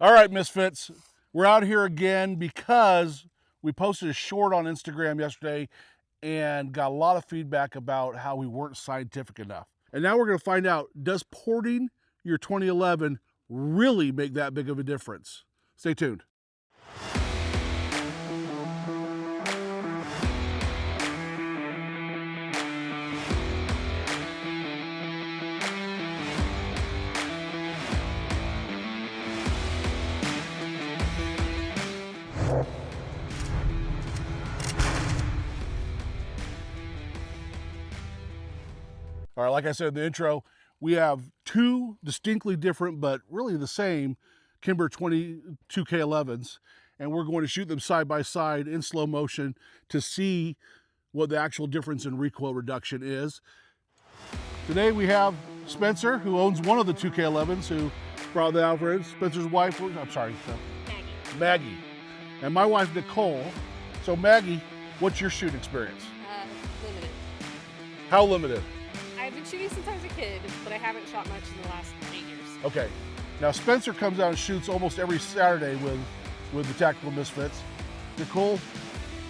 All right, Misfits, we're out here again because we posted a short on Instagram yesterday and got a lot of feedback about how we weren't scientific enough. And now we're going to find out, does porting your 2011 really make that big of a difference? Stay tuned. All right, like I said in the intro, we have two distinctly different but really the same Kimber 22K11s, and we're going to shoot them side by side in slow motion to see what the actual difference in recoil reduction is. Today we have Spencer, who owns one of the 2K11s, who brought the out for it. Spencer's wife, Maggie. And my wife, Nicole. So Maggie, what's your shooting experience? Limited. How limited? I've been shooting since I was a kid, but I haven't shot much in the last 8 years. Okay. Now Spencer comes out and shoots almost every Saturday with the Tactical Misfits. Nicole,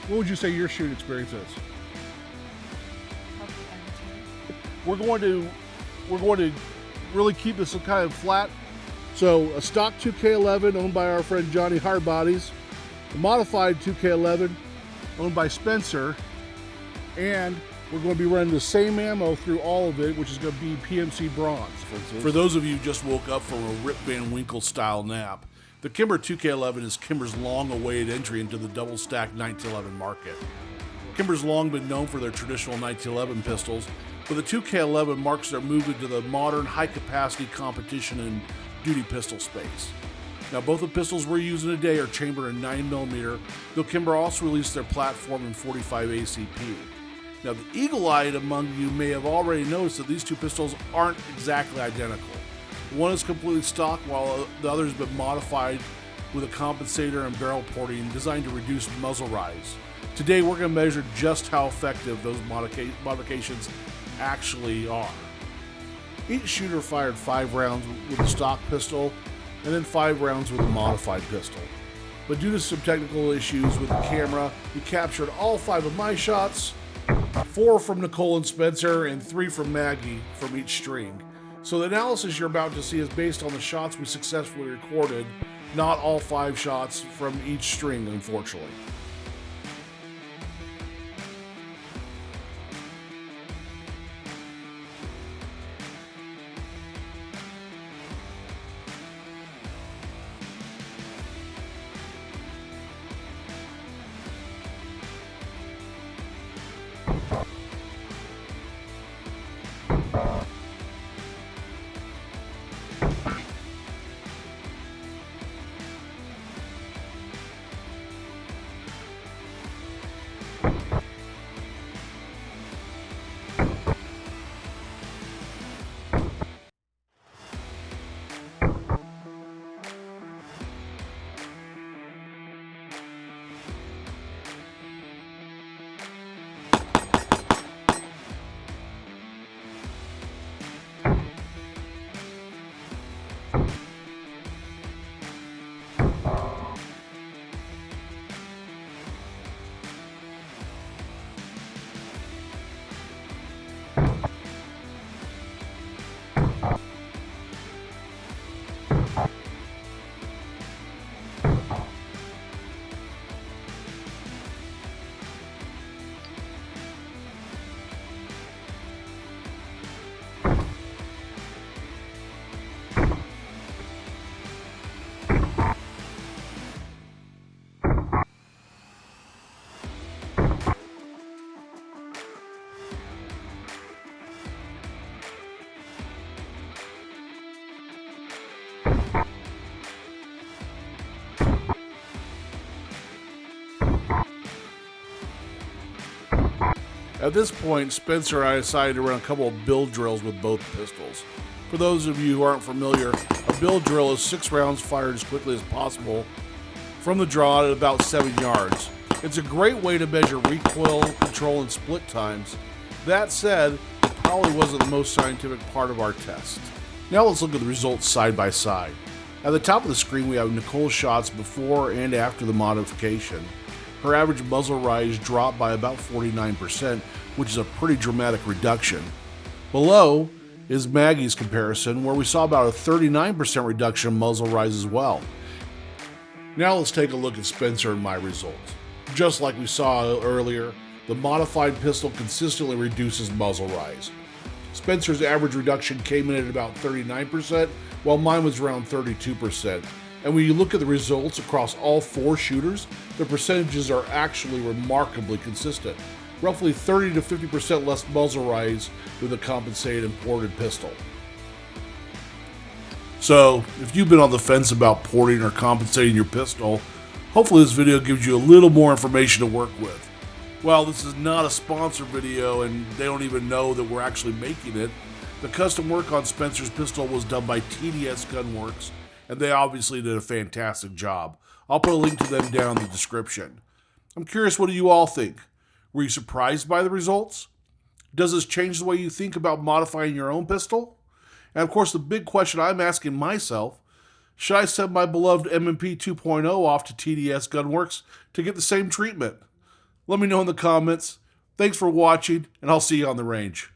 what would you say your shooting experience is? We're going to really keep this kind of flat. So a stock 2K11 owned by our friend Johnny Hardbodies, a modified 2K11 owned by Spencer, and we're going to be running the same ammo through all of it, which is going to be PMC bronze. For those of you who just woke up from a Rip Van Winkle style nap, the Kimber 2K11 is Kimber's long-awaited entry into the double-stack 1911 market. Kimber's long been known for their traditional 1911 pistols, but the 2K11 marks their move into the modern high-capacity competition and duty pistol space. Now, both the pistols we're using today are chambered in 9mm, though Kimber also released their platform in 45 ACP. Now, the eagle-eyed among you may have already noticed that these two pistols aren't exactly identical. One is completely stock, while the other has been modified with a compensator and barrel porting designed to reduce muzzle rise. Today, we're going to measure just how effective those modifications actually are. Each shooter fired 5 rounds with the stock pistol and then 5 rounds with a modified pistol. But due to some technical issues with the camera, we captured all 5 of my shots, 4 from Nicole and Spencer, and 3 from Maggie from each string. So the analysis you're about to see is based on the shots we successfully recorded, not all 5 shots from each string, unfortunately. At this point, Spencer and I decided to run a couple of build drills with both pistols. For those of you who aren't familiar, a build drill is 6 rounds fired as quickly as possible from the draw at about 7 yards. It's a great way to measure recoil, control, and split times. That said, it probably wasn't the most scientific part of our test. Now let's look at the results side by side. At the top of the screen we have Nicole's shots before and after the modification. Her average muzzle rise dropped by about 49%, which is a pretty dramatic reduction. Below is Maggie's comparison, where we saw about a 39% reduction in muzzle rise as well. Now let's take a look at Spencer and my results. Just like we saw earlier, the modified pistol consistently reduces muzzle rise. Spencer's average reduction came in at about 39%, while mine was around 32%. And when you look at the results across all 4 shooters, the percentages are actually remarkably consistent. Roughly 30 to 50% less muzzle rise with a compensated imported pistol. So, if you've been on the fence about porting or compensating your pistol, hopefully this video gives you a little more information to work with. While this is not a sponsored video and they don't even know that we're actually making it, the custom work on Spencer's pistol was done by TDS Gunworks, and they obviously did a fantastic job. I'll put a link to them down in the description. I'm curious, what do you all think? Were you surprised by the results? Does this change the way you think about modifying your own pistol? And of course, the big question I'm asking myself, should I send my beloved M&P 2.0 off to TDS Gunworks to get the same treatment? Let me know in the comments. Thanks for watching, and I'll see you on the range.